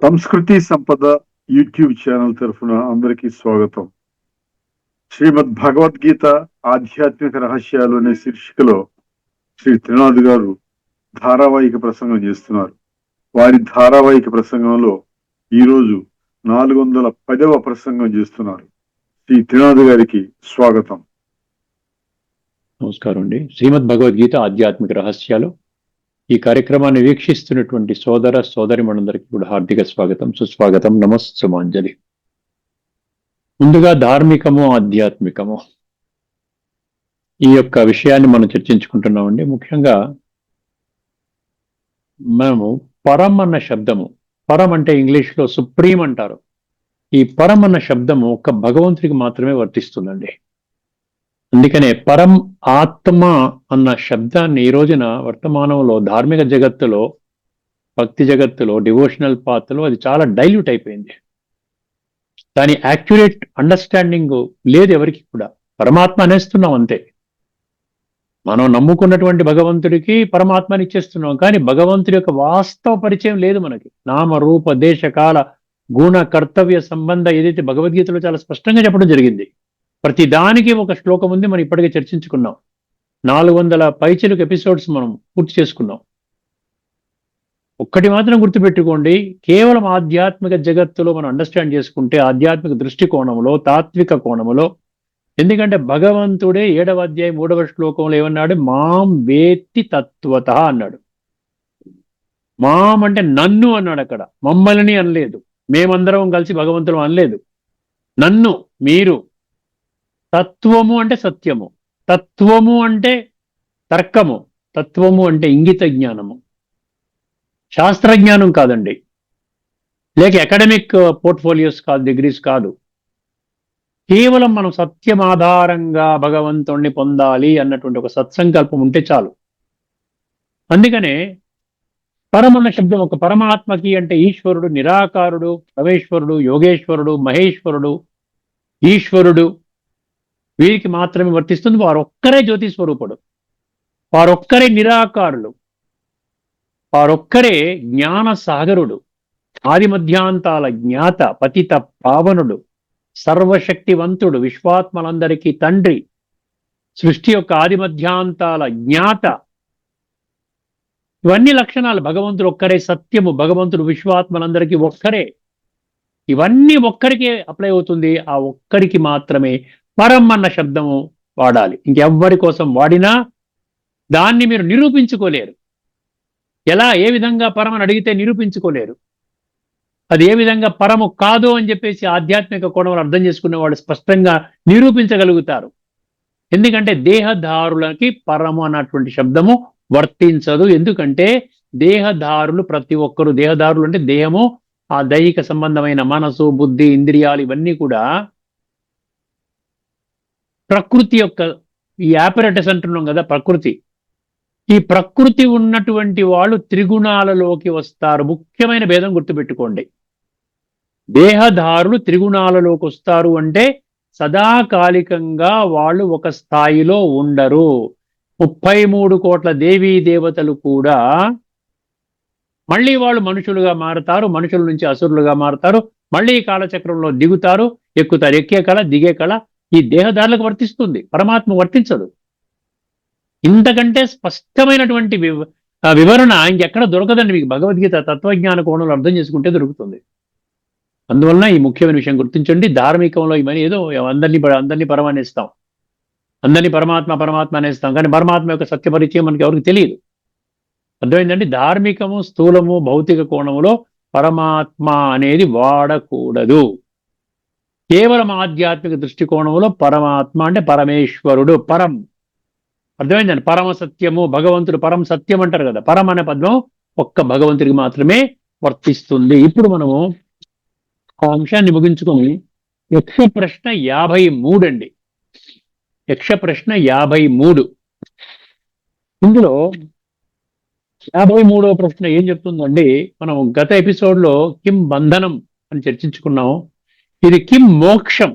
సంస్కృతి సంపద YouTube channel తరఫున అందరికీ స్వాగతం. శ్రీమద్ భగవద్గీత ఆధ్యాత్మిక రహస్యాలు అనే శీర్షికలో శ్రీ త్రినాథ్ గారు ధారావాహిక ప్రసంగం చేస్తున్నారు. వారి ధారావాహిక ప్రసంగంలో ఈరోజు 410వ ప్రసంగం చేస్తున్నారు. శ్రీ త్రినాథ్ గారికి స్వాగతం. నమస్కారం అండి. శ్రీమద్ భగవద్గీత ఆధ్యాత్మిక రహస్యాలు ఈ కార్యక్రమాన్ని వీక్షిస్తున్నటువంటి సోదర సోదరిమణులందరికీ కూడా హార్దిక స్వాగతం, సుస్వాగతం, నమస్సుమాంజలి. ముందుగా ధార్మికము ఆధ్యాత్మికము ఈ యొక్క విషయాన్ని మనం చర్చించుకుంటున్నామండి. ముఖ్యంగా మనము పరం అన్న శబ్దము, పరం అంటే ఇంగ్లీష్లో సుప్రీం అంటారు. ఈ పరం అన్న శబ్దము ఒక్క భగవంతుడికి మాత్రమే వర్తిస్తుందండి. అందుకనే పరం ఆత్మ అన్న శబ్దాన్ని ఈ రోజున వర్తమానంలో ధార్మిక జగత్తులో, భక్తి జగత్తులో, డివోషనల్ పాత్రలో అది చాలా డైల్యూట్ అయిపోయింది. దాని యాక్యురేట్ అండర్స్టాండింగ్ లేదు ఎవరికి కూడా. పరమాత్మ అనేస్తున్నాం అంతే. మనం నమ్ముకున్నటువంటి భగవంతుడికి పరమాత్మని ఇచ్చేస్తున్నాం, కానీ భగవంతుడి యొక్క వాస్తవ పరిచయం లేదు మనకి. నామ రూప దేశ కాల గుణ కర్తవ్య సంబంధ ఏదైతే భగవద్గీతలో చాలా స్పష్టంగా చెప్పడం జరిగింది. ప్రతి దానికి ఒక శ్లోకం ఉంది. మనం ఇప్పటికే చర్చించుకున్నాం. 400 పైచిలకు ఎపిసోడ్స్ మనం పూర్తి చేసుకున్నాం. ఒక్కటి మాత్రం గుర్తుపెట్టుకోండి, కేవలం ఆధ్యాత్మిక జగత్తులో మనం అండర్స్టాండ్ చేసుకుంటే, ఆధ్యాత్మిక దృష్టికోణంలో, తాత్విక కోణంలో, ఎందుకంటే భగవంతుడే 7వ అధ్యాయం 3వ శ్లోకంలో ఏమన్నాడు? మాం వేత్తి తత్వత అన్నాడు. మాం అంటే నన్ను అన్నాడు. అక్కడ మమ్మల్ని అనలేదు, మేమందరం కలిసి భగవంతుడు అనలేదు. నన్ను, మీరు. తత్వము అంటే సత్యము, తత్వము అంటే తర్కము, తత్వము అంటే ఇంగిత జ్ఞానము, శాస్త్రజ్ఞానం కాదండి, లేక అకాడమిక్ పోర్ట్ఫోలియోస్ కాదు, డిగ్రీస్ కాదు. కేవలం మనం సత్యం ఆధారంగా భగవంతుణ్ణి పొందాలి అన్నటువంటి ఒక సత్సంకల్పం ఉంటే చాలు. అందుకనే పరమన్న శబ్దం ఒక పరమాత్మకి అంటే ఈశ్వరుడు, నిరాకారుడు, పరమేశ్వరుడు, యోగేశ్వరుడు, మహేశ్వరుడు, ఈశ్వరుడు, వీరికి మాత్రమే వర్తిస్తుంది. వారొక్కరే జ్యోతి స్వరూపుడు, వారొక్కరే నిరాకారులు, వారొక్కరే జ్ఞాన సాగరుడు, ఆది మధ్యాంతాల జ్ఞాత, పతిత పావనుడు, సర్వశక్తివంతుడు, విశ్వాత్మలందరికీ తండ్రి, సృష్టి యొక్క ఆది మధ్యాంతాల జ్ఞాత. ఇవన్నీ లక్షణాలు. భగవంతుడు ఒక్కరే సత్యము, భగవంతుడు విశ్వాత్మలందరికీ ఒక్కరే. ఇవన్నీ ఒక్కరికే అప్లై అవుతుంది. ఆ ఒక్కరికి మాత్రమే పరం అన్న శబ్దము వాడాలి. ఇంకెవ్వరి కోసం వాడినా దాన్ని మీరు నిరూపించుకోలేరు. ఎలా, ఏ విధంగా పరం అని అడిగితే నిరూపించుకోలేరు. అది ఏ విధంగా పరము కాదు అని చెప్పేసి ఆధ్యాత్మిక కోణంలో అర్థం చేసుకునే వాళ్ళు స్పష్టంగా నిరూపించగలుగుతారు. ఎందుకంటే దేహదారులకి పరము అన్నటువంటి శబ్దము వర్తించదు. ఎందుకంటే దేహదారులు ప్రతి ఒక్కరు, దేహదారులు అంటే దేహము, ఆ దైహిక సంబంధమైన మనసు, బుద్ధి, ఇంద్రియాలు ఇవన్నీ కూడా ప్రకృతి యొక్క ఈ ఆపరేటస్ అంటున్నాం కదా, ప్రకృతి. ఈ ప్రకృతి ఉన్నటువంటి వాళ్ళు త్రిగుణాలలోకి వస్తారు. ముఖ్యమైన భేదం గుర్తుపెట్టుకోండి. దేహదారులు త్రిగుణాలలోకి వస్తారు అంటే సదాకాలికంగా వాళ్ళు ఒక స్థాయిలో ఉండరు. 33 కోట్ల దేవీ దేవతలు కూడా మళ్ళీ వాళ్ళు మనుషులుగా మారుతారు, మనుషుల నుంచి అసురులుగా మారుతారు, మళ్ళీ కాలచక్రంలో దిగుతారు, ఎక్కుతారు. ఎక్కే కళ, దిగే కళ ఈ దేహదారులకు వర్తిస్తుంది, పరమాత్మ వర్తించదు. ఇంతకంటే స్పష్టమైనటువంటి వివరణ ఇంకెక్కడ దొరకదండి మీకు. భగవద్గీత తత్వజ్ఞాన కోణంలో అర్థం చేసుకుంటే దొరుకుతుంది. అందువలన ఈ ముఖ్యమైన విషయం గుర్తించండి. ధార్మికంలో ఇవన్నీ ఏదో అందరినీ పరమ అనేస్తాం, అందరినీ పరమాత్మ అనేస్తాం, కానీ పరమాత్మ యొక్క సత్యపరిచయం మనకి ఎవరికి తెలియదు. అర్థమైందండి? ధార్మికము, స్థూలము, భౌతిక కోణములో పరమాత్మ అనేది వాడకూడదు. కేవలం ఆధ్యాత్మిక దృష్టికోణంలో పరమాత్మ అంటే పరమేశ్వరుడు, పరం. అర్థమైందండి? పరమ సత్యము, భగవంతుడు పరం సత్యం అంటారు కదా. పరం అనే పద్మం ఒక్క భగవంతుడికి మాత్రమే వర్తిస్తుంది. ఇప్పుడు మనము ఆ అంశాన్ని ముగించుకొని యక్ష ప్రశ్న 53 అండి. యక్ష ప్రశ్న 53. ఇందులో 53వ ప్రశ్న ఏం చెప్తుందండి? మనం గత ఎపిసోడ్లో కిం బంధనం అని చర్చించుకున్నాం. ఇది కిం మోక్షం,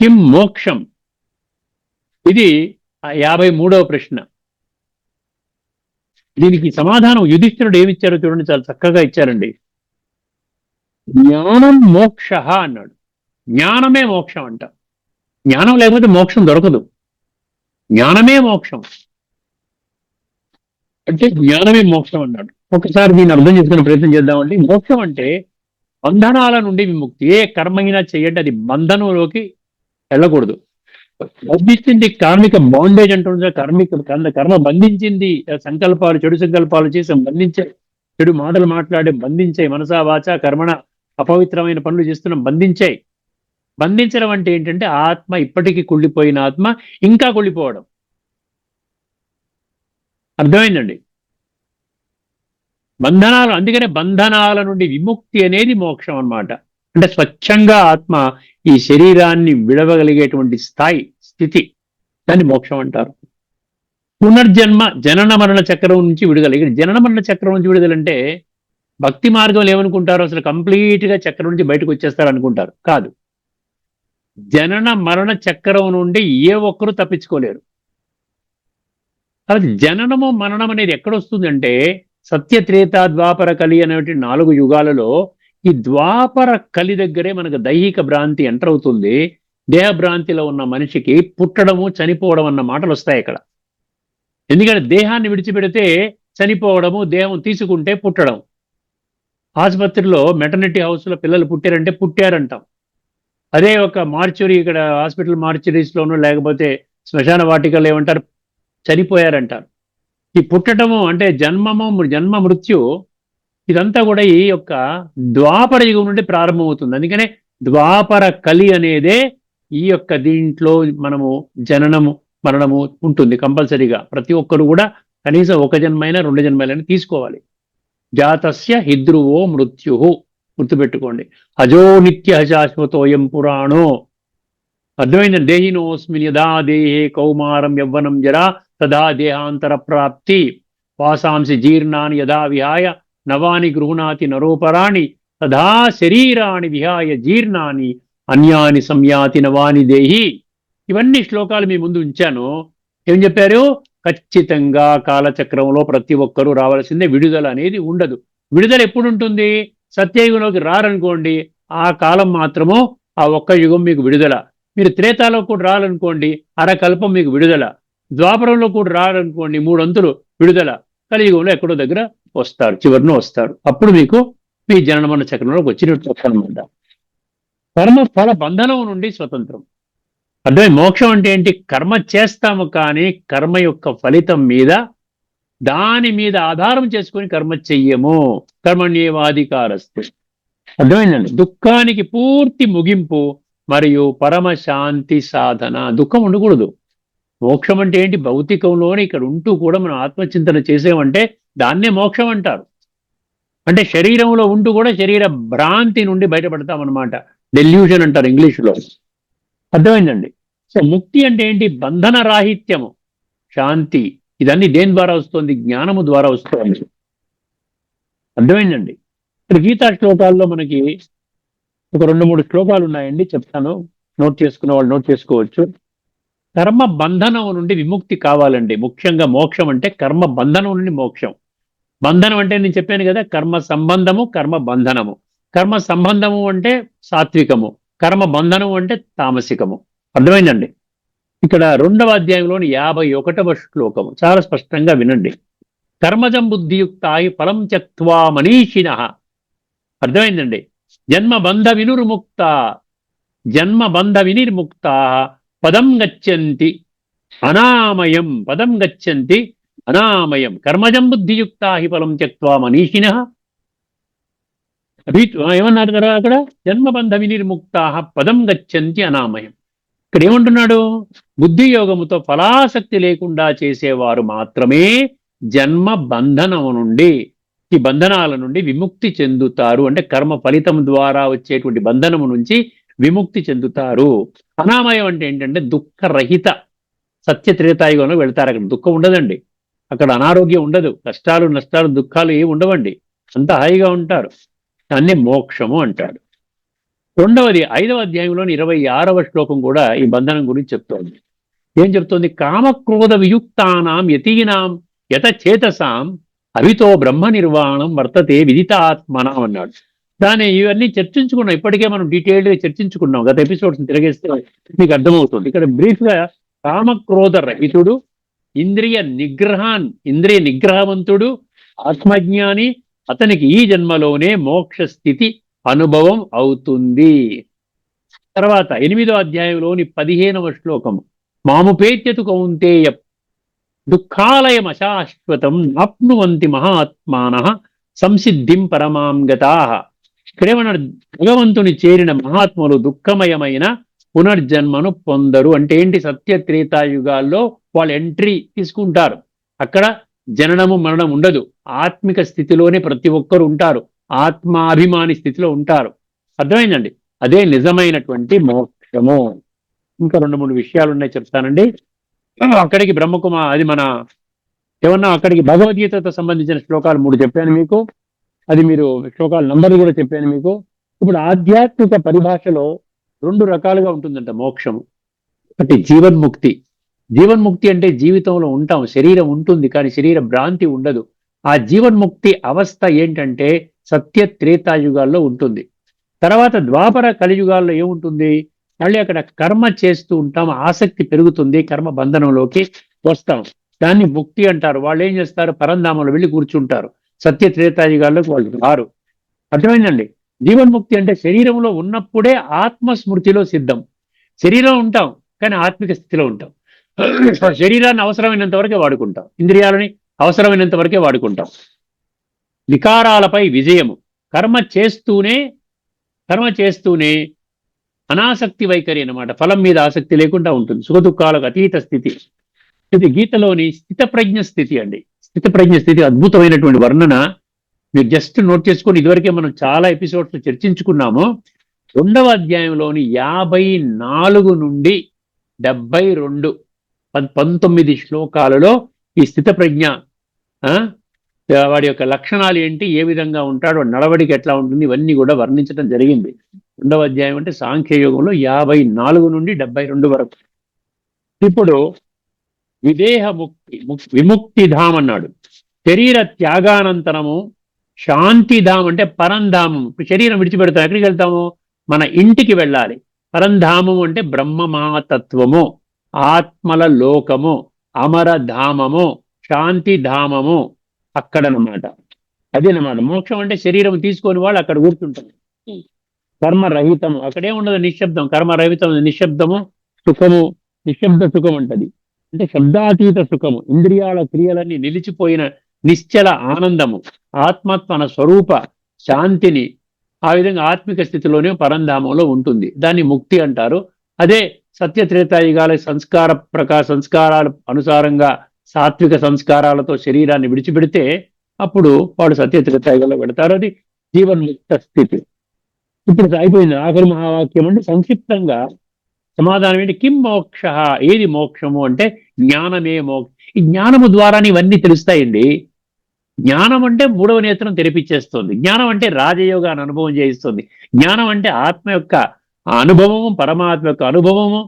కిం మోక్షం. ఇది 53వ ప్రశ్న. దీనికి సమాధానం యుధిష్ఠిరుడు ఏమిచ్చారో చూడండి, చాలా చక్కగా ఇచ్చారండి. జ్ఞానం మోక్ష అన్నాడు. జ్ఞానమే మోక్షం అంట. జ్ఞానం లేకపోతే మోక్షం దొరకదు. జ్ఞానమే మోక్షం అంటే జ్ఞానమే మోక్షం అన్నాడు. ఒకసారి దీన్ని అర్థం చేసుకునే ప్రయత్నం చేద్దామండి. మోక్షం అంటే బంధనాల నుండి విముక్తి. ఏ కర్మ అయినా చేయండి, అది బంధనంలోకి వెళ్ళకూడదు. బంధించింది కార్మిక బాండేజ్ అంటుండే, కర్మ బంధించింది. సంకల్పాలు, చెడు సంకల్పాలు చేసి బంధించే, చెడు మాటలు మాట్లాడే బంధించే, మనసా వాచ కర్మణ అపవిత్రమైన పనులు చేస్తున్న బంధించాయి. బంధించడం అంటే ఏంటంటే ఆత్మ, ఇప్పటికీ కుళ్ళిపోయిన ఆత్మ ఇంకా కుళ్ళిపోవడం. అర్థమైందండి? బంధనాలు, అందుకనే బంధనాల నుండి విముక్తి అనేది మోక్షం అన్నమాట. అంటే స్వచ్ఛంగా ఆత్మ ఈ శరీరాన్ని విడవగలిగేటువంటి స్థితి, దాన్ని మోక్షం అంటారు. పునర్జన్మ, జనన మరణ చక్రం నుంచి విడుదల. ఇక్కడ జనన మరణ చక్రం నుంచి విడుదలంటే భక్తి మార్గంలో ఏమనుకుంటారు, అసలు కంప్లీట్ గా చక్రం నుంచి బయటకు వచ్చేస్తారు అనుకుంటారు. కాదు. జనన మరణ చక్రం నుండి ఏ ఒక్కరూ తప్పించుకోలేరు. అది జననము మరణం అనేది ఎక్కడొస్తుందంటే సత్య, త్రేత, ద్వాపర, కలి అనేటువంటి 4 యుగాలలో ఈ ద్వాపర కలి దగ్గరే మనకు దైహిక భ్రాంతి ఎంటర్ అవుతుంది. దేహ భ్రాంతిలో ఉన్న మనిషికి పుట్టడము, చనిపోవడం అన్న మాటలు వస్తాయి ఇక్కడ. ఎందుకంటే దేహాన్ని విడిచిపెడితే చనిపోవడము, దేహం తీసుకుంటే పుట్టడం. ఆసుపత్రిలో మెటర్నిటీ హౌస్లో పిల్లలు పుట్టారంటే పుట్టారంటాం. అదే ఒక మార్చురీ, ఇక్కడ హాస్పిటల్ మార్చురీస్లోనూ లేకపోతే శ్మశాన వాటికలు ఏమంటారు, చనిపోయారంటారు. ఈ పుట్టడము అంటే జన్మ మృత్యు ఇదంతా కూడా ఈ యొక్క ద్వాపర యుగం నుండి ప్రారంభమవుతుంది. అందుకనే ద్వాపర కలి అనేదే ఈ యొక్క దీంట్లో మనము జననము మరణము ఉంటుంది కంపల్సరీగా. ప్రతి ఒక్కరు కూడా కనీసం 1 జన్మైనా 2 జన్మైనా తీసుకోవాలి. జాతస్య హిద్రువో మృత్యు, గుర్తుపెట్టుకోండి. అజో నిత్య శాశ్వతోయం పురాణో. అర్థమైందండి? దేహినోస్మిన్ యదా దేహే కౌమారం యవ్వనం జరా తదా దేహాంతర ప్రాప్తి వాసాంసి జీర్ణాని యదా విహాయ నవాని గృహణాతి నరోపరాణి తదా శరీరాన్ని విహాయ జీర్ణాని అన్యాని సంయాతి నవాని దేహి. ఇవన్నీ శ్లోకాలు మీ ముందు ఉంచాను. ఏం చెప్పారు? ఖచ్చితంగా కాలచక్రంలో ప్రతి ఒక్కరూ రావాల్సిందే. విడుదల అనేది ఉండదు. విడుదల ఎప్పుడు ఉంటుంది? సత్యయుగంలోకి రారనుకోండి, ఆ కాలం మాత్రము ఆ ఒక్క యుగం మీకు విడుదల. మీరు త్రేతాలో కూడా రాలనుకోండి, అరకల్పం మీకు విడుదల. ద్వాపరంలో కూడా రారనుకోండి, 3 అంతులు విడుదల. కలియుగంలో ఎక్కడో దగ్గర వస్తారు, చివరిన వస్తారు. అప్పుడు మీకు మీ జననమరణ చక్రంలోకి వచ్చినట్టు అనమాట. కర్మ ఫల బంధనం నుండి స్వతంత్రం. అర్థమై? మోక్షం అంటే ఏంటి? కర్మ చేస్తాము, కానీ కర్మ యొక్క ఫలితం మీద, దాని మీద ఆధారం చేసుకొని కర్మ చెయ్యము. కర్మణ్యేవాధికారస్తు. అర్థమైందండి? దుఃఖానికి పూర్తి ముగింపు మరియు పరమశాంతి సాధన. దుఃఖం ఉండకూడదు. మోక్షం అంటే ఏంటి? భౌతికంలోనే ఇక్కడ ఉంటూ కూడా మనం ఆత్మచింతన చేసామంటే దాన్నే మోక్షం అంటారు. అంటే శరీరంలో ఉంటూ కూడా శరీర భ్రాంతి నుండి బయటపడతామన్నమాట. డెల్యూషన్ అంటారు ఇంగ్లీషులో. అర్థమైందండి? సో ముక్తి అంటే ఏంటి? బంధన రాహిత్యము, శాంతి. ఇదన్నీ దేని ద్వారా వస్తుంది? జ్ఞానము ద్వారా వస్తుంది. అర్థమైందండి? ఇక్కడ గీతా శ్లోకాల్లో మనకి ఒక 2-3 శ్లోకాలు ఉన్నాయండి, చెప్తాను. నోట్ చేసుకున్న వాళ్ళు నోట్ చేసుకోవచ్చు. కర్మ బంధనం నుండి విముక్తి కావాలండి. ముఖ్యంగా మోక్షం అంటే కర్మ బంధనం నుండి మోక్షం. బంధనం అంటే నేను చెప్పాను కదా, కర్మ సంబంధము, కర్మ బంధనము. కర్మ సంబంధము అంటే సాత్వికము, కర్మ బంధనము అంటే తామసికము. అర్థమైందండి? ఇక్కడ 2వ అధ్యాయంలోని 51వ శ్లోకము చాలా స్పష్టంగా వినండి. కర్మజం బుద్ధియుక్తాయి ఫలం త్యక్త్వా మనీషిణః. అర్థమైందండి? జన్మబంధ వినిర్ముక్త పదం గచ్చంతి అనామయం. పదం గచ్చంతి అనామయం. కర్మజం బుద్ధియుక్తా హి ఫలం త్యక్త్వా మనీషిణః. ఏమన్నారు కదా అక్కడ? జన్మబంధ వినిర్ముక్తా పదం గచ్చంతి అనామయం. ఇక్కడ ఏమంటున్నాడు? బుద్ధి యోగముతో ఫలాసక్తి లేకుండా చేసేవారు మాత్రమే జన్మ బంధనము నుండి, ఈ బంధనాల నుండి విముక్తి చెందుతారు. అంటే కర్మ ఫలితం ద్వారా వచ్చేటువంటి బంధనము నుంచి విముక్తి చెందుతారు. అనామయం అంటే ఏంటంటే దుఃఖరహిత సత్య త్రేతాయుగంలో వెళ్తారు. అక్కడ దుఃఖం ఉండదండి, అక్కడ అనారోగ్యం ఉండదు, కష్టాలు నష్టాలు దుఃఖాలు ఏమి ఉండవండి, అంత హాయిగా ఉంటారు. దాన్ని మోక్షము అంటాడు. 2వది 5వ అధ్యాయంలోని 26వ శ్లోకం కూడా ఈ బంధనం గురించి చెప్తోంది. ఏం చెప్తోంది? కామక్రోధ వియుక్తానాం యతీనాం యత చేతసాం అవితో బ్రహ్మ నిర్వాణం వర్తతే విదితాత్మనాం అన్నాడు. ఇవన్నీ చర్చించుకున్నాం, ఇప్పటికే మనం డీటెయిల్డ్ గా చర్చించుకున్నాం. గత ఎపిసోడ్స్ తిరిగేస్తే మీకు అర్థమవుతుంది. ఇక్కడ బ్రీఫ్ గా కామక్రోధ రహితుడు, ఇంద్రియ నిగ్రహవంతుడు, ఆత్మజ్ఞాని, అతనికి ఈ జన్మలోనే మోక్ష స్థితి అనుభవం అవుతుంది. తర్వాత 8వ అధ్యాయంలోని 15వ శ్లోకము, మాముపేత్యతు కౌంతేయ దుఃఖాలయం అశాశ్వతం ఆప్నువంతి మహాత్మానః సంసిద్ధిం పరమాం గతాః. ఇక్కడేమన్నాడు, భగవంతుని చేరిన మహాత్ములు దుఃఖమయమైన పునర్జన్మను పొందరు. అంటే ఏంటి? సత్య త్రేతాయుగాల్లో వాళ్ళు ఎంట్రీ తీసుకుంటారు. అక్కడ జననము మరణం ఉండదు. ఆత్మిక స్థితిలోనే ప్రతి ఒక్కరు ఉంటారు, ఆత్మాభిమాని స్థితిలో ఉంటారు. అర్థమైందండి? అదే నిజమైనటువంటి మోక్షము. ఇంకా 2-3 విషయాలు ఉన్నాయి, చెప్తానండి. అక్కడికి అది మన ఏమన్నా అక్కడికి భగవద్గీతతో సంబంధించిన శ్లోకాలు 3 చెప్పాను మీకు. అది మీరు శ్లోకాల నంబర్లు కూడా చెప్పాను మీకు. ఇప్పుడు ఆధ్యాత్మిక పరిభాషలో 2 రకాలుగా ఉంటుందంట మోక్షము. ఒకటి జీవన్ముక్తి. జీవన్ముక్తి అంటే జీవితంలో ఉంటాం, శరీరం ఉంటుంది కానీ శరీర భ్రాంతి ఉండదు. ఆ జీవన్ముక్తి అవస్థ ఏంటంటే సత్య త్రేతాయుగాల్లో ఉంటుంది. తర్వాత ద్వాపర కలియుగాల్లో ఏముంటుంది? మళ్ళీ అక్కడ కర్మ చేస్తూ ఉంటాం, ఆసక్తి పెరుగుతుంది, కర్మ బంధనంలోకి వస్తాం. దాన్ని ముక్తి అంటారు. వాళ్ళు ఏం చేస్తారు? పరంధామంలో వెళ్ళి కూర్చుంటారు. సత్య త్రేతాయుగాల్లోకి వాళ్ళు రారు. అర్థమైందండి? జీవన్ముక్తి అంటే శరీరంలో ఉన్నప్పుడే ఆత్మస్మృతిలో సిద్ధం. శరీరం ఉంటాం కానీ ఆత్మిక స్థితిలో ఉంటాం. శరీరాన్ని అవసరమైనంత వరకే వాడుకుంటాం, ఇంద్రియాలని అవసరమైనంత వరకే వాడుకుంటాం. వికారాలపై విజయము. కర్మ చేస్తూనే అనాసక్తి వైఖరి అన్నమాట. ఫలం మీద ఆసక్తి లేకుండా ఉంటుంది. సుఖదుఖాలకు అతీత స్థితి. ఇది గీతలోని స్థితప్రజ్ఞ స్థితి అండి. స్థితప్రజ్ఞ స్థితి అద్భుతమైనటువంటి వర్ణన. మీరు జస్ట్ నోట్ చేసుకొని, ఇదివరకే మనం చాలా ఎపిసోడ్స్ చర్చించుకున్నాము. 2వ అధ్యాయంలోని 54 నుండి 72 19 శ్లోకాలలో ఈ స్థితప్రజ్ఞ వాడి యొక్క లక్షణాలు ఏంటి, ఏ విధంగా ఉంటాడు, వాడి నడవడికి ఎట్లా ఉంటుంది, ఇవన్నీ కూడా వర్ణించడం జరిగింది. 2వ అధ్యాయం అంటే సాంఖ్యయోగంలో 54 నుండి 72 వరకు. ఇప్పుడు విదేహ విముక్తిధాం అన్నాడు. శరీర త్యాగానంతరము శాంతిధాం అంటే పరంధామం. ఇప్పుడు శరీరం విడిచిపెడతాం, ఎక్కడికి వెళ్తాము? మన ఇంటికి వెళ్ళాలి. పరంధామం అంటే బ్రహ్మమాతత్వము, ఆత్మల లోకము, అమరధామము, శాంతిధామము అక్కడనమాట. అదేనమాట మోక్షం అంటే. శరీరం తీసుకొని వాళ్ళు అక్కడ కూర్చుంటారు. కర్మరహితము, అక్కడే ఉండదు, నిశ్శబ్దం. కర్మరహితం, నిశ్శబ్దము, సుఖము, నిశ్శబ్ద సుఖం అంటది. అంటే శబ్దాతీత సుఖము, ఇంద్రియాల క్రియలన్నీ నిలిచిపోయిన నిశ్చల ఆనందము, ఆత్మత్వన స్వరూప శాంతిని ఆ విధంగా ఆత్మిక స్థితిలోనే పరంధామంలో ఉంటుంది. దాన్ని ముక్తి అంటారు. అదే సత్య త్రేతాయుగాల సంస్కారాల అనుసారంగా సాత్విక సంస్కారాలతో శరీరాన్ని విడిచిపెడితే అప్పుడు వాడు సత్య త్రేతాయుగాల్లో పెడతారు. అది జీవన్ముక్త స్థితి. ఇప్పుడు అయిపోయింది. ఆఖరి మహావాక్యం అంటే సంక్షిప్తంగా సమాధానం ఏంటి? కిం మోక్ష, ఏది మోక్షము అంటే జ్ఞానమే మోక్షం. ఈ జ్ఞానము ద్వారానే ఇవన్నీ తెలుస్తాయండి. జ్ఞానం అంటే 3వ నేత్రం తెరిపించేస్తుంది. జ్ఞానం అంటే రాజయోగాన్ని అనుభవం చేయిస్తుంది. జ్ఞానం అంటే ఆత్మ యొక్క అనుభవము, పరమాత్మ యొక్క అనుభవము,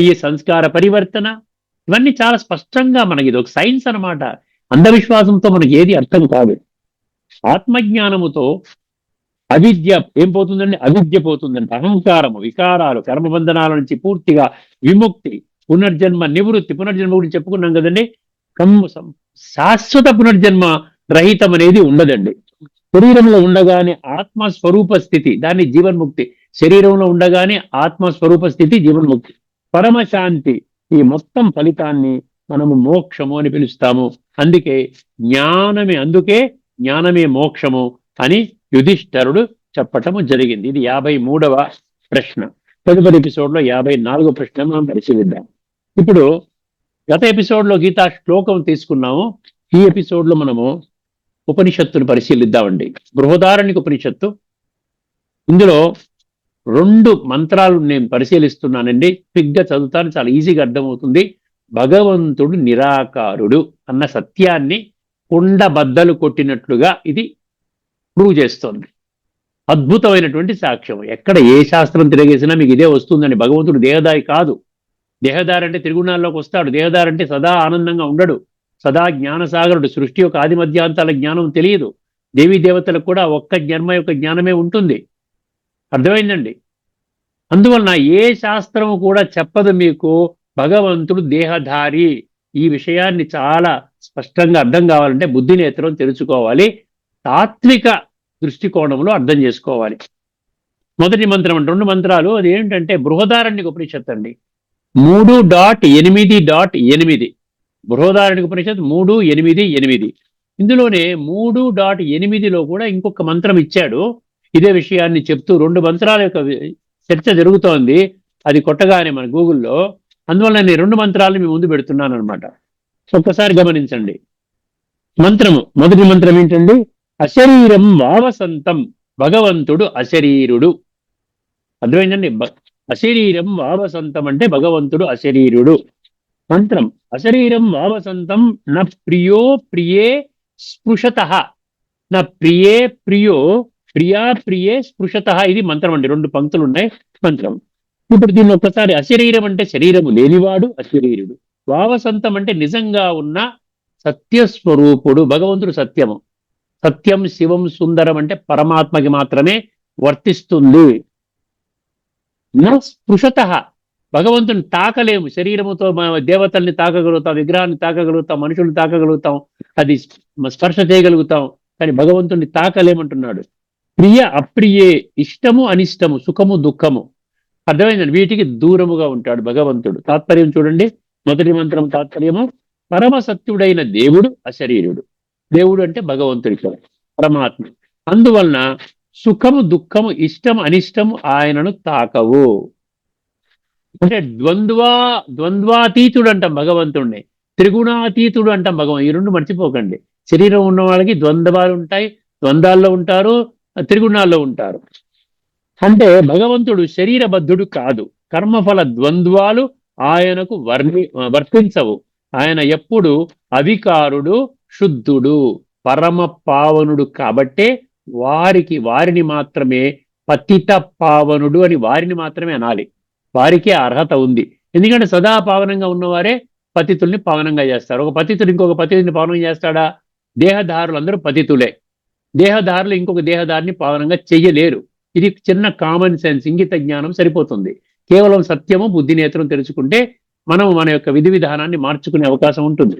ఈ సంస్కార పరివర్తన, ఇవన్నీ చాలా స్పష్టంగా మనకి ఇది ఒక సైన్స్ అన్నమాట. అంధవిశ్వాసంతో మనకి ఏది అర్థం కాదు. ఆత్మజ్ఞానముతో అవిద్య ఏం పోతుందండి? అవిద్య పోతుందండి. అహంకారము, వికారాలు, కర్మబంధనాల నుంచి పూర్తిగా విముక్తి, పునర్జన్మ నివృత్తి. పునర్జన్మ గురించి చెప్పుకున్నాం కదండి. శాశ్వత పునర్జన్మ రహితం అనేది ఉండదండి. శరీరంలో ఉండగానే ఆత్మస్వరూప స్థితి, దాన్ని జీవన్ముక్తి. శరీరంలో ఉండగానే ఆత్మస్వరూప స్థితి జీవన్ముక్తి. పరమశాంతి, ఈ మొత్తం ఫలితాన్ని మనము మోక్షము అని పిలుస్తాము. అందుకే జ్ఞానమే మోక్షము అని యుధిష్ఠరుడు చెప్పటము జరిగింది. ఇది 53వ ప్రశ్న. తదుపరి ఎపిసోడ్లో 54వ ప్రశ్న మనం పరిశీలిద్దాం. ఇప్పుడు గత ఎపిసోడ్లో గీతా శ్లోకం తీసుకున్నాము. ఈ ఎపిసోడ్లో మనము ఉపనిషత్తును పరిశీలిద్దామండి. బృహదారణ్యక ఉపనిషత్తు. ఇందులో 2 మంత్రాలు నేను పరిశీలిస్తున్నానండి. క్విక్గా చదువుతాను, చాలా ఈజీగా అర్థమవుతుంది. భగవంతుడు నిరాకారుడు అన్న సత్యాన్ని కుండ బద్దలు కొట్టినట్లుగా ఇది ప్రూవ్ చేస్తోంది. అద్భుతమైనటువంటి సాక్ష్యం. ఎక్కడ ఏ శాస్త్రం తిరగేసినా మీకు ఇదే వస్తుందండి. భగవంతుడు దేహదారి కాదు. దేహదారి అంటే త్రిగుణాల్లోకి వస్తాడు. దేహదారి అంటే సదా ఆనందంగా ఉండడు, సదా జ్ఞానసాగరుడు. సృష్టి యొక్క ఆది మధ్యాంతాల జ్ఞానం తెలియదు. దేవీ దేవతలకు కూడా ఒక్క జన్మ యొక్క జ్ఞానమే ఉంటుంది. అర్థమైందండి? అందువలన ఏ శాస్త్రము కూడా చెప్పదు మీకు భగవంతుడు దేహధారి. ఈ విషయాన్ని చాలా స్పష్టంగా అర్థం కావాలంటే బుద్ధి నేత్రం తెలుసుకోవాలి, తాత్విక దృష్టికోణంలో అర్థం చేసుకోవాలి. మొదటి మంత్రం అంటే 2 మంత్రాలు, అది ఏంటంటే బృహదారణ్యక ఉపనిషత్తు అండి. 3.8.8 బృహదారణ్యక ఉపనిషత్తు 3.8.8. ఇందులోనే 3.8లో కూడా ఇంకొక మంత్రం ఇచ్చాడు. ఇదే విషయాన్ని చెప్తూ 2 మంత్రాల యొక్క చర్చ జరుగుతోంది. అది కొట్టగానే మన గూగుల్లో. అందువల్ల నేను 2 మంత్రాలను మీ ముందు పెడుతున్నాను అనమాట. ఒక్కసారి గమనించండి. మొదటి మంత్రం ఏంటండి? అశరీరం వావసంతం, భగవంతుడు అశరీరుడు. అర్థమైందండి? అశరీరం వావసంతం అంటే భగవంతుడు అశరీరుడు. మంత్రం అశరీరం వావసంతం న ప్రియో ప్రియే స్పృశతః, న ప్రియే ప్రియో ప్రియా ప్రియే స్పృశతః. ఇది మంత్రం అండి. 2 పంక్తులు ఉన్నాయి మంత్రం. ఇప్పుడు దీన్ని ఒక్కసారి, అశరీరం అంటే శరీరము లేనివాడు అశరీరుడు, వావసంతం అంటే నిజంగా ఉన్న సత్యస్వరూపుడు. భగవంతుడు సత్యము. సత్యం శివం సుందరం అంటే పరమాత్మకి మాత్రమే వర్తిస్తుంది. నా స్పృశతః, భగవంతుని తాకలేము. శరీరముతో దేవతల్ని తాకగలుగుతాం, విగ్రహాన్ని తాకగలుగుతాం, మనుషుల్ని తాకగలుగుతాం, అది స్పర్శ చేయగలుగుతాం, కానీ భగవంతుని తాకలేమంటున్నాడు. ప్రియ అప్రియే, ఇష్టము అనిష్టము, సుఖము దుఃఖము, అర్థమైందండి, వీటికి దూరముగా ఉంటాడు భగవంతుడు. తాత్పర్యం చూడండి. మొదటి మంత్రం తాత్పర్యము, పరమసత్యుడైన దేవుడు అశరీరుడు. దేవుడు అంటే భగవంతుడి ఇక్కడ పరమాత్మ. అందువలన సుఖము దుఃఖము ఇష్టము అనిష్టము ఆయనను తాకవు. అంటే ద్వంద్వాతీతుడు అంటాం భగవంతుడిని, త్రిగుణాతీతుడు అంటాం భగవంతుడు. ఈ 2 మర్చిపోకండి. శరీరం ఉన్న వాళ్ళకి ద్వంద్వాలు ఉంటాయి, ద్వంద్వాల్లో ఉంటారు, త్రిగుణాల్లో ఉంటారు. అంటే భగవంతుడు శరీరబద్ధుడు కాదు. కర్మఫల ద్వంద్వాలు ఆయనకు వర్తించవు. ఆయన ఎప్పుడు అవికారుడు, శుద్ధుడు, పరమ పావనుడు. కాబట్టే వారిని మాత్రమే పతిత పావనుడు అని వారిని మాత్రమే అనాలి. వారికే అర్హత ఉంది. ఎందుకంటే సదా పావనంగా ఉన్నవారే పతితుల్ని పావనంగా చేస్తారు. ఒక పతితుడు ఇంకొక పతితుల్ని పావనం చేస్తాడా? దేహదారులు అందరూ పతితులే. దేహదారులు ఇంకొక దేహదారిని పావనంగా చెయ్యలేరు. ఇది చిన్న కామన్ సెన్స్, ఇంగిత జ్ఞానం సరిపోతుంది. కేవలం సత్యము బుద్ధి నేత్రం తెలుసుకుంటే మనం మన యొక్క విధి విధానాన్ని మార్చుకునే అవకాశం ఉంటుంది.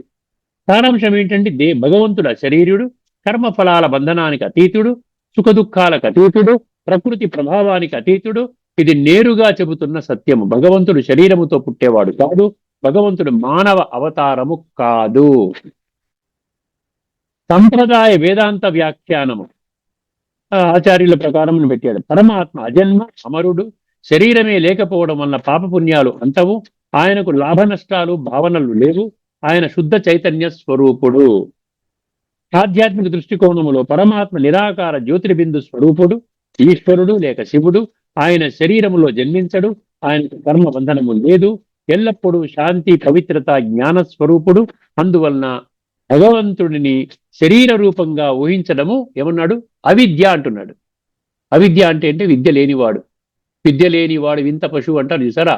సారాంశం ఏంటంటే భగవంతుడు అశరీరుడు, కర్మఫలాల బంధనానికి అతీతుడు, సుఖ దుఃఖాలకు అతీతుడు, ప్రకృతి ప్రభావానికి అతీతుడు. ఇది నేరుగా చెబుతున్న సత్యము. భగవంతుడు శరీరముతో పుట్టేవాడు కాదు. భగవంతుడు మానవ అవతారము కాదు. సంప్రదాయ వేదాంత వ్యాఖ్యానము ఆచార్యుల ప్రకారం పెట్టాడు. పరమాత్మ అజన్మ అమరుడు, శరీరమే లేకపోవడం వల్ల పాపపుణ్యాలు అంతవు, ఆయనకు లాభ నష్టాలు భావనలు లేవు, ఆయన శుద్ధ చైతన్య స్వరూపుడు. ఆధ్యాత్మిక దృష్టికోణములో పరమాత్మ నిరాకార జ్యోతిర్బిందు స్వరూపుడు, ఈశ్వరుడు లేక శివుడు. ఆయన శరీరములో జన్మించడు, ఆయనకు కర్మ బంధనము లేదు, ఎల్లప్పుడూ శాంతి పవిత్రత జ్ఞాన స్వరూపుడు. అందువలన భగవంతుడిని శరీర రూపంగా ఊహించడము ఏమన్నాడు? అవిద్య అంటున్నాడు. అవిద్య అంటే విద్య లేనివాడు. విద్య లేనివాడు వింత పశువు అంటారు చూసారా?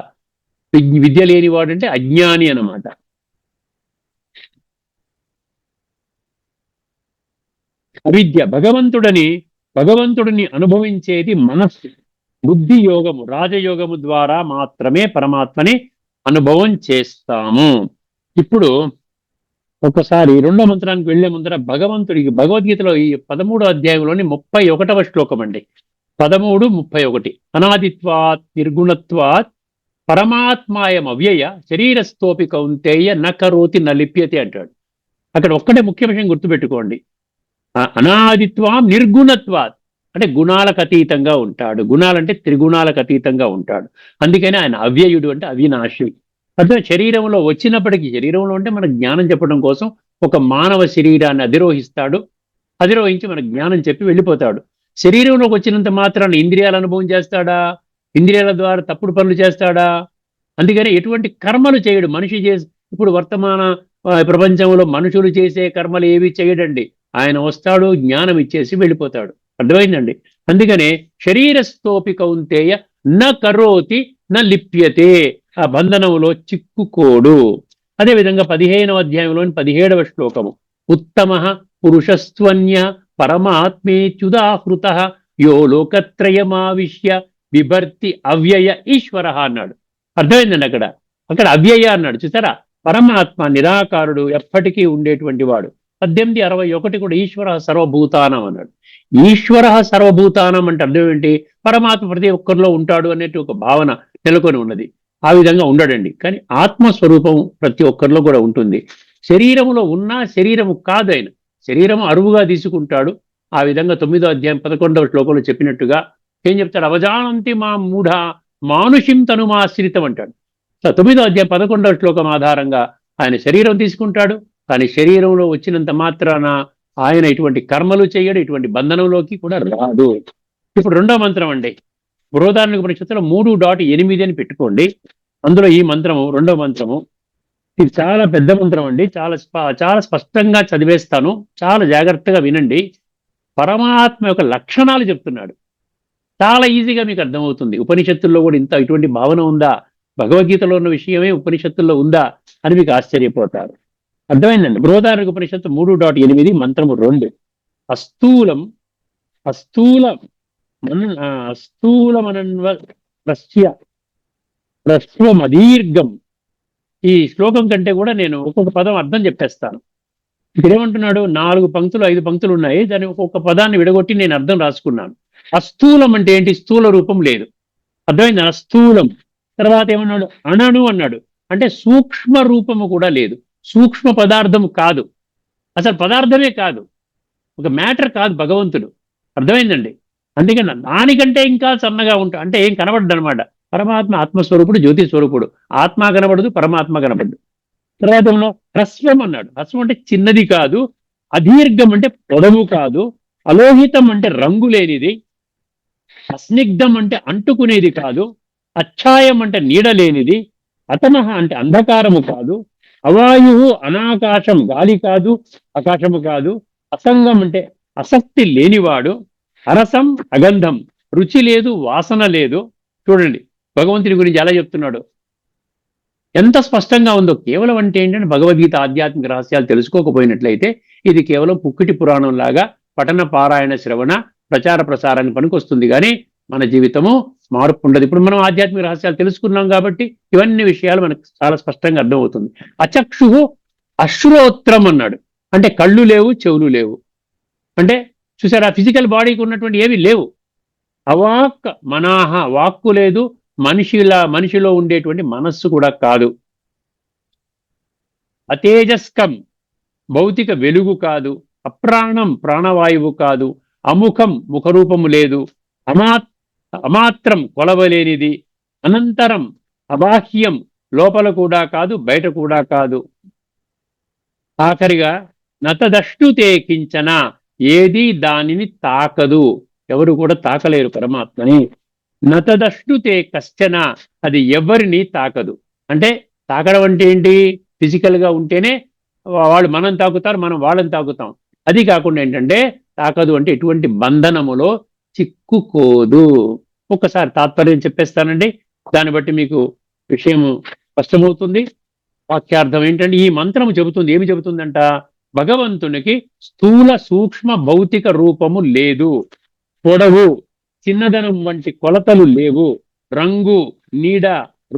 విద్య లేనివాడు అంటే అజ్ఞాని అన్నమాట. అవిద్య. భగవంతుడిని అనుభవించేది మనస్సు, బుద్ధి యోగము, రాజయోగము ద్వారా మాత్రమే పరమాత్మని అనుభవం చేస్తాము. ఇప్పుడు ఒకసారి 2వ మంత్రానికి వెళ్లే ముందర భగవంతుడికి భగవద్గీతలో ఈ 13వ అధ్యాయంలోని 31వ శ్లోకం అండి. 13:31 అనాదిత్వాత్ నిర్గుణత్వాత్ పరమాత్మాయం అవ్యయ శరీరస్థోపి కౌంతేయ నకరోతి నలిప్యతే అంటాడు. అక్కడ ఒక్కటే ముఖ్య విషయం గుర్తుపెట్టుకోండి. అనాదిత్వం నిర్గుణత్వాత్ అంటే గుణాలకు అతీతంగా ఉంటాడు. గుణాలంటే త్రిగుణాలకు అతీతంగా ఉంటాడు. అందుకని ఆయన అవ్యయుడు అంటే అవినాశి. అదే శరీరంలో వచ్చినప్పటికీ, శరీరంలో అంటే మన జ్ఞానం చెప్పడం కోసం ఒక మానవ శరీరాన్ని అధిరోహిస్తాడు. అధిరోహించి మన జ్ఞానం చెప్పి వెళ్ళిపోతాడు. శరీరంలోకి వచ్చినంత మాత్రాన్ని ఇంద్రియాల అనుభవం చేస్తాడా? ఇంద్రియాల ద్వారా తప్పుడు పనులు చేస్తాడా? అందుకని ఎటువంటి కర్మలు చేయడు మనిషి. ఇప్పుడు వర్తమాన ప్రపంచంలో మనుషులు చేసే కర్మలు ఏవి చేయడండి. ఆయన వస్తాడు, జ్ఞానం ఇచ్చేసి వెళ్ళిపోతాడు. అర్థమైందండి? అందుకనే శరీరస్థోపి కౌంతేయ న కరోతి న లిప్యతే, ఆ బంధనంలో చిక్కుకోడు. అదేవిధంగా 15వ అధ్యాయంలోని 17వ శ్లోకము ఉత్తమ పురుషస్త్వన్య పరమాత్మేత్యుదాహృత యో లోకత్రయమావిశ్య బిభర్తి అవ్యయ ఈశ్వర అన్నాడు. అర్థమైందండి అక్కడ. అక్కడ అవ్యయ అన్నాడు చూసారా. పరమాత్మ నిరాకారుడు, ఎప్పటికీ ఉండేటువంటి వాడు. 1861 కూడా ఈశ్వర సర్వభూతానం అన్నాడు. ఈశ్వర సర్వభూతానం అంటే అర్థం ఏంటి? పరమాత్మ ప్రతి ఒక్కరిలో ఉంటాడు అనేటి ఒక భావన నెలకొని ఉన్నది. ఆ విధంగా ఉండడండి. కానీ ఆత్మస్వరూపం ప్రతి ఒక్కరిలో కూడా ఉంటుంది. శరీరములో ఉన్నా శరీరము కాదు ఆయన. శరీరము అరువుగా తీసుకుంటాడు. ఆ విధంగా 9వ అధ్యాయం 11వ శ్లోకంలో చెప్పినట్టుగా ఏం చెప్తాడు? అవజానంతి మా మూఢ మానుషిం తనుమాశ్రితం అంటాడు. 9వ అధ్యాయం 11వ శ్లోకం ఆధారంగా ఆయన శరీరం తీసుకుంటాడు. కానీ శరీరంలో వచ్చినంత మాత్రాన ఆయన ఇటువంటి కర్మలు చేయడు, ఇటువంటి బంధనంలోకి కూడా రాదు. ఇప్పుడు రెండో మంత్రం అండి. బృహదారణ్యోపనిషత్తులో 3.8 అని పెట్టుకోండి. అందులో ఈ మంత్రము, రెండో మంత్రము, ఇది చాలా పెద్ద మంత్రం అండి. చాలా స్పష్టంగా చదివేస్తాను, చాలా జాగ్రత్తగా వినండి. పరమాత్మ యొక్క లక్షణాలు చెప్తున్నాడు. చాలా ఈజీగా మీకు అర్థమవుతుంది. ఉపనిషత్తుల్లో కూడా ఇటువంటి భావన ఉందా, భగవద్గీతలో ఉన్న విషయమే ఉపనిషత్తుల్లో ఉందా అని మీకు ఆశ్చర్యపోతారు. అర్థమైందండి. బృహదారణ్యోపనిషత్తు 3.8 మంత్రము 2. అస్థూలం అస్థూలమనన్వ హ్రస్వమదీర్ఘం. ఈ శ్లోకం కంటే కూడా నేను ఒక్కొక్క పదం అర్థం చెప్పేస్తాను. ఇక్కడ ఏమంటున్నాడు? 4 పంక్తులు 5 పంక్తులు ఉన్నాయి. దాని ఒక్కొక్క పదాన్ని విడగొట్టి నేను అర్థం రాసుకున్నాను. అస్థూలం అంటే ఏంటి? స్థూల రూపం లేదు. అర్థమైంది? అస్థూలం. తర్వాత ఏమన్నాడు? అణను అన్నాడు. అంటే సూక్ష్మ రూపము కూడా లేదు. సూక్ష్మ పదార్థము కాదు, అసలు పదార్థమే కాదు, ఒక మ్యాటర్ కాదు భగవంతుడు. అర్థమైందండి? అందుకని దానికంటే ఇంకా సన్నగా ఉంటా, అంటే ఏం కనబడ్డు అనమాట. పరమాత్మ ఆత్మస్వరూపుడు, జ్యోతి స్వరూపుడు. ఆత్మ కనబడదు, పరమాత్మ కనబడ్డు. తర్వాత హ్రస్వం అన్నాడు. హ్రస్వం అంటే చిన్నది కాదు, అదీర్ఘం అంటే పొడవు కాదు, అలోహితం అంటే రంగు లేనిది, అస్నిగ్ధం అంటే అంటుకునేది కాదు, అచ్ఛాయం అంటే నీడ లేనిది, అతమః అంటే అంధకారము కాదు, అవాయువు అనాకాశం గాలి కాదు, ఆకాశము కాదు, అసంగం అంటే ఆసక్తి లేనివాడు, అరసం అగంధం రుచి లేదు, వాసన లేదు. చూడండి భగవంతుడి గురించి ఎలా చెప్తున్నాడు, ఎంత స్పష్టంగా ఉందో. కేవలం అంటే ఏంటంటే భగవద్గీత ఆధ్యాత్మిక రహస్యాలు తెలుసుకోకపోయినట్లయితే ఇది కేవలం పుక్కిటి పురాణం లాగా పఠన పారాయణ శ్రవణ ప్రచార ప్రసారానికి పనికొస్తుంది. కానీ మన జీవితము మార్పు ఉండదు. ఇప్పుడు మనం ఆధ్యాత్మిక రహస్యాలు తెలుసుకున్నాం కాబట్టి ఇవన్నీ విషయాలు మనకు చాలా స్పష్టంగా అర్థమవుతుంది. అచక్షు అశ్రోత్రం అన్నాడు. అంటే కళ్ళు లేవు, చెవులు లేవు. అంటే చూసారా, ఫిజికల్ బాడీకి ఉన్నటువంటి ఏవి లేవు. అవాక్ మనాహ, వాక్కు లేదు, మనిషిలో ఉండేటువంటి మనస్సు కూడా కాదు. అతేజస్కం, భౌతిక వెలుగు కాదు. అప్రాణం, ప్రాణవాయువు కాదు. అముఖం, ముఖరూపము లేదు. అమాత్రం, కొలవలేనిది. అనంతరం, అబాహ్యం, లోపల కూడా కాదు, బయట కూడా కాదు. ఆఖరిగా నతదష్టుతే కించన, ఏది దానిని తాకదు. ఎవరు కూడా తాకలేరు పరమాత్మని. నతదష్టుతే కశ్చన, అది ఎవరిని తాకదు. అంటే తాకడం అంటే ఏంటి? ఫిజికల్ గా ఉంటేనే వాళ్ళు మనం తాకుతారు, మనం వాళ్ళని తాకుతాం. అది కాకుండా ఏంటంటే తాకదు అంటే ఎటువంటి బంధనములో చిక్కుకోదు. ఒక్కసారి తాత్పర్యం చెప్పేస్తానండి, దాన్ని బట్టి మీకు విషయం స్పష్టమవుతుంది. వాక్యార్థం ఏంటంటే ఈ మంత్రము చెబుతుంది, ఏమి చెబుతుందంట? భగవంతునికి స్థూల సూక్ష్మ భౌతిక రూపము లేదు. పొడవు, చిన్నదనం వంటి కొలతలు లేవు. రంగు, నీడ,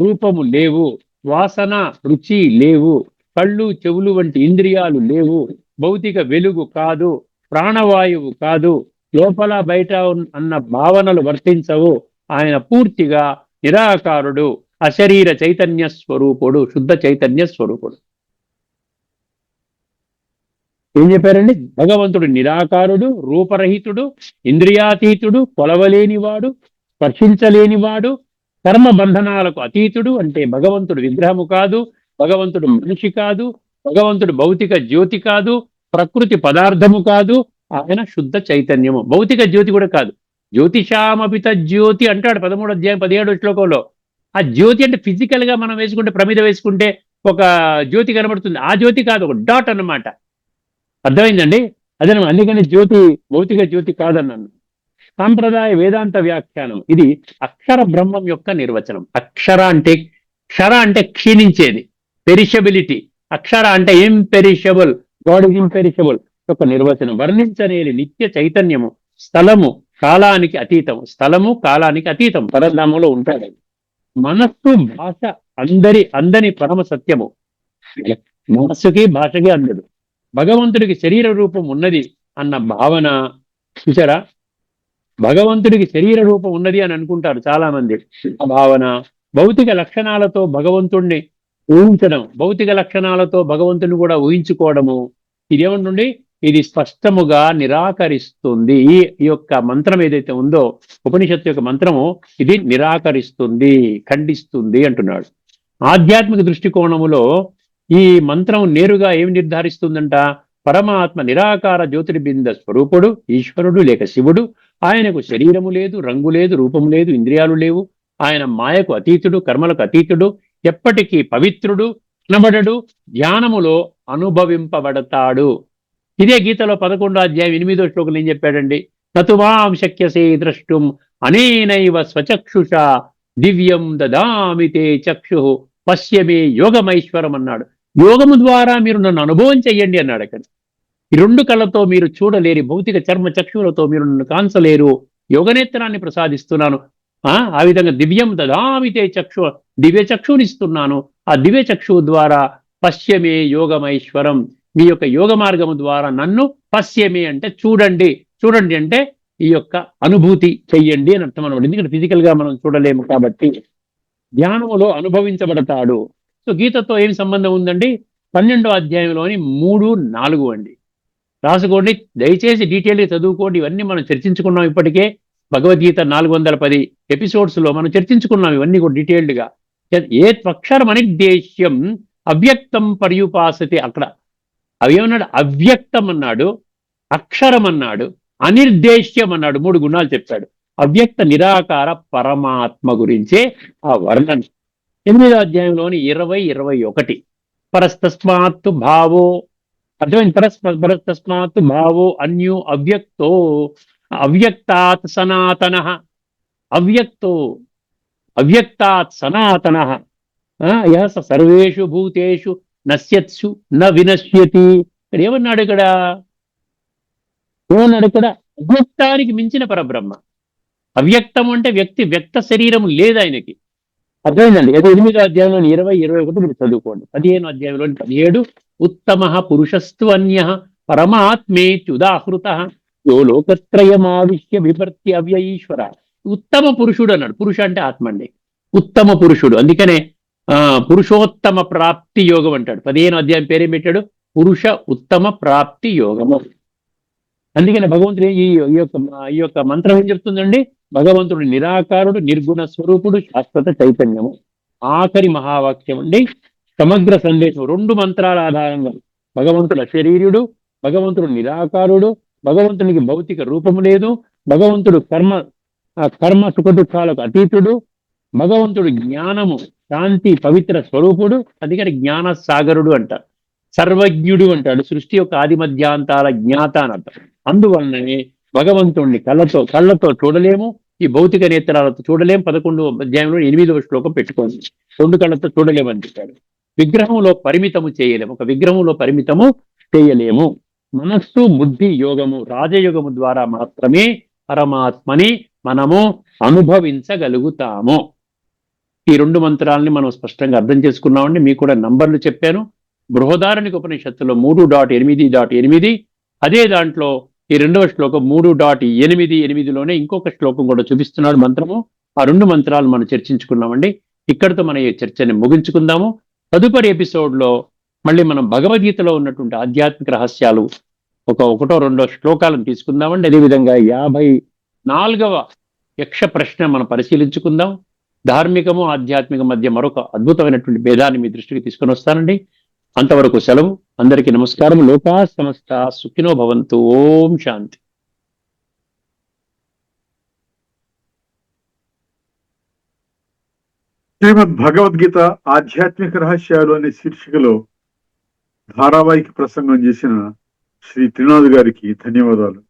రూపము లేవు. వాసన, రుచి లేవు. కళ్ళు, చెవులు వంటి ఇంద్రియాలు లేవు. భౌతిక వెలుగు కాదు, ప్రాణవాయువు కాదు, లోపల బయట అన్న భావనలు వర్తించవు. ఆయన పూర్తిగా నిరాకారుడు, అశరీర చైతన్య స్వరూపుడు, శుద్ధ చైతన్య స్వరూపుడు. ఏం చెప్పారండి? భగవంతుడు నిరాకారుడు, రూపరహితుడు, ఇంద్రియాతీతుడు, కొలవలేనివాడు, స్పర్శించలేనివాడు, కర్మ బంధనాలకు అతీతుడు. అంటే భగవంతుడు విగ్రహము కాదు, భగవంతుడు మనిషి కాదు, భగవంతుడు భౌతిక జ్యోతి కాదు, ప్రకృతి పదార్థము కాదు. ఆయన శుద్ధ చైతన్యము. భౌతిక జ్యోతి కూడా కాదు. జ్యోతిషామపిత జ్యోతి అంటాడు 13వ అధ్యాయం 17వ శ్లోకంలో. ఆ జ్యోతి అంటే ఫిజికల్ గా మనం వేసుకుంటే, ప్రమిద వేసుకుంటే ఒక జ్యోతి కనబడుతుంది. ఆ జ్యోతి కాదు, ఒక డాట్ అన్నమాట. అర్థమైందండి? అదే, అందుకని జ్యోతి భౌతిక జ్యోతి కాదన్నాను. సాంప్రదాయ వేదాంత వ్యాఖ్యానం ఇది అక్షర బ్రహ్మం యొక్క నిర్వచనం. అక్షర అంటే, క్షర అంటే క్షీణించేది, పెరిషబిలిటీ. అక్షర అంటే ఇంపెరిషబుల్, గాడ్ ఇస్ ఇంపెరిషబుల్. యొక్క నిర్వచనం. వర్ణించలేని నిత్య చైతన్యము, స్థలము కాలానికి అతీతం, స్థలము కాలానికి అతీతం, పరధామంలో ఉంటాడు. మనస్సు భాష అందని పరమ సత్యము. మనస్సుకి భాషకి అందదు. భగవంతుడికి శరీర రూపం ఉన్నది అన్న భావన చూసారా, భగవంతుడికి శరీర రూపం ఉన్నది అని అనుకుంటారు చాలా మంది. ఆ భావన భౌతిక లక్షణాలతో భగవంతుణ్ణి ఊహించడం, భౌతిక లక్షణాలతో భగవంతుని కూడా ఊహించుకోవడము, ఇదేమంటుండి ఇది స్పష్టముగా నిరాకరిస్తుంది. ఈ యొక్క మంత్రం ఏదైతే ఉందో, ఉపనిషత్తు యొక్క మంత్రము, ఇది నిరాకరిస్తుంది, ఖండిస్తుంది అంటున్నాడు. ఆధ్యాత్మిక దృష్టికోణములో ఈ మంత్రం నేరుగా ఏమి నిర్ధారిస్తుందంట? పరమాత్మ నిరాకార జ్యోతిర్బింద స్వరూపుడు, ఈశ్వరుడు లేక శివుడు. ఆయనకు శరీరము లేదు, రంగు లేదు, రూపము లేదు, ఇంద్రియాలు లేవు. ఆయన మాయకు అతీతుడు, కర్మలకు అతీతుడు, ఎప్పటికీ పవిత్రుడు, కనబడడు, ధ్యానములో అనుభవింపబడతాడు. ఇదే గీతలో 11వ అధ్యాయం 8వ శ్లోకం ఏం చెప్పాడండి? నతుమాం శక్యసే ద్రష్టుం అనేనైవ స్వచక్షుష దివ్యం దదామి తే చక్షు పశ్యమే యోగమైశ్వరం అన్నాడు. యోగము ద్వారా మీరు నన్ను అనుభవం చెయ్యండి అన్నాడు. అక్కడ ఈ రెండు కళ్ళతో మీరు చూడలేరు, భౌతిక చర్మ చక్షువులతో మీరు నన్ను కాంచలేరు, యోగనేత్రాన్ని ప్రసాదిస్తున్నాను. ఆ విధంగా దివ్యం దదామితే చక్షు, దివ్య చక్షునిస్తున్నాను. ఆ దివ్య చక్షువు ద్వారా పశ్యమే యోగమైశ్వరం, మీ యొక్క యోగ మార్గము ద్వారా నన్ను పశ్యమే అంటే చూడండి, చూడండి అంటే ఈ యొక్క అనుభూతి చెయ్యండి అని అర్థం అనమాట. ఎందుకంటే ఫిజికల్ గా మనం చూడలేము కాబట్టి ధ్యానములో అనుభవించబడతాడు. సో గీతతో ఏం సంబంధం ఉందండి? 12వ అధ్యాయంలోని 3, 4 అండి. రాసుకోండి, దయచేసి డీటెయిల్గా చదువుకోండి. ఇవన్నీ మనం చర్చించుకున్నాం ఇప్పటికే. భగవద్గీత 410 ఎపిసోడ్స్ లో మనం చర్చించుకున్నాం ఇవన్నీ కూడా డీటెయిల్డ్ గా. ఏ అక్షరం అనిర్దేశ్యం అవ్యక్తం పర్యుపాసతే, అక్కడ అవేమన్నాడు? అవ్యక్తం అన్నాడు, అక్షరం అన్నాడు, అనిర్దేశ్యం అన్నాడు. 3 గుణాలు చెప్పాడు. అవ్యక్త నిరాకార పరమాత్మ గురించే ఆ వర్ణన. 8వ అధ్యాయంలోని 20, 21 పరస్తస్మాత్తు భావో, అర్థమైంది? పరస్తస్మాత్తు భావో అన్యో అవ్యక్తో అవ్యక్తాత్ సనాతన, అవ్యక్తో అవ్యక్తాత్ సనాతన యః స సర్వేషు భూతేషు నశ్యత్సు న వినశ్యతి. ఇక్కడ ఏమన్నాడు? ఏమన్నాడు ఇక్కడ? అవ్యక్తానికి మించిన పరబ్రహ్మ. అవ్యక్తం అంటే వ్యక్త శరీరం లేదు ఆయనకి. అర్థమైందండి? అది 8వ అధ్యాయంలో 20, 21 మీరు చదువుకోండి. 15వ అధ్యాయంలో 17 ఉత్తమ పురుషస్తు అన్య పరమాత్మేత్యుదాహృత యో లోకత్రయమావిశ్య విభర్తి అవ్యయీశ్వర. ఉత్తమ పురుషుడు అన్నాడు. పురుష అంటే ఆత్మ అండి, ఉత్తమ పురుషుడు. అందుకనే పురుషోత్తమ ప్రాప్తి యోగం అంటాడు. 15వ అధ్యాయం పేరేం పెట్టాడు? పురుష ఉత్తమ ప్రాప్తి యోగము. అందుకని భగవంతుడు ఈ యొక్క మంత్రం ఏం చెప్తుందండి? భగవంతుడు నిరాకారుడు, నిర్గుణ స్వరూపుడు, శాశ్వత చైతన్యము. ఆఖరి మహావాక్యం అండి, సమగ్ర సందేశం. 2 మంత్రాల ఆధారంగా భగవంతుడు అశరీరుడు, భగవంతుడు నిరాకారుడు, భగవంతునికి భౌతిక రూపము లేదు, భగవంతుడు కర్మ సుఖ దుఃఖాలకు అతీతుడు, భగవంతుడు జ్ఞానము, శాంతి, పవిత్ర స్వరూపుడు. అందుకని జ్ఞాన సాగరుడు అంటారు, సర్వజ్ఞుడు అంటాడు, సృష్టి యొక్క ఆది మధ్యాంతాల జ్ఞాత అని అర్థం. అందువలననే భగవంతుణ్ణి కళ్ళతో చూడలేము, ఈ భౌతిక నేత్రాలతో చూడలేము. 11వ అధ్యాయంలో 8వ శ్లోకం పెట్టుకోండి. 2 కళ్ళతో చూడలేమని చెప్పాడు. విగ్రహంలో పరిమితము చేయలేము, ఒక విగ్రహంలో పరిమితము చేయలేము. మనస్సు బుద్ధి యోగము, రాజయోగము ద్వారా మాత్రమే పరమాత్మని మనము అనుభవించగలుగుతాము. ఈ 2 మంత్రాలని మనం స్పష్టంగా అర్థం చేసుకున్నామండి. మీకు కూడా నంబర్లు చెప్పాను. బృహదారణ్యక ఉపనిషత్తులో 3.8.8, అదే దాంట్లో ఈ 2వ శ్లోకం 3.88లోనే ఇంకొక శ్లోకం కూడా చూపిస్తున్నాడు మంత్రము. ఆ 2 మంత్రాలు మనం చర్చించుకున్నామండి. ఇక్కడితో మన ఈ చర్చని ముగించుకుందాము. తదుపరి ఎపిసోడ్లో మళ్ళీ మనం భగవద్గీతలో ఉన్నటువంటి ఆధ్యాత్మిక రహస్యాలు 1, 2 శ్లోకాలను తీసుకుందామండి. అదేవిధంగా 54వ యక్ష ప్రశ్న మనం పరిశీలించుకుందాం. ధార్మికము ఆధ్యాత్మిక మధ్య మరొక అద్భుతమైనటువంటి భేదాన్ని మీ దృష్టికి తీసుకొని వస్తానండి. అంతవరకు సెలవు. అందరికీ నమస్కారం. లోకా సమస్త సుఖినో భవంతు. ఓం శాంతి. శ్రీమద్ భగవద్గీత ఆధ్యాత్మిక రహస్యాలు అనే శీర్షికలో ధారావాహిక ప్రసంగం చేసిన శ్రీ త్రినాథ్ గారికి ధన్యవాదాలు.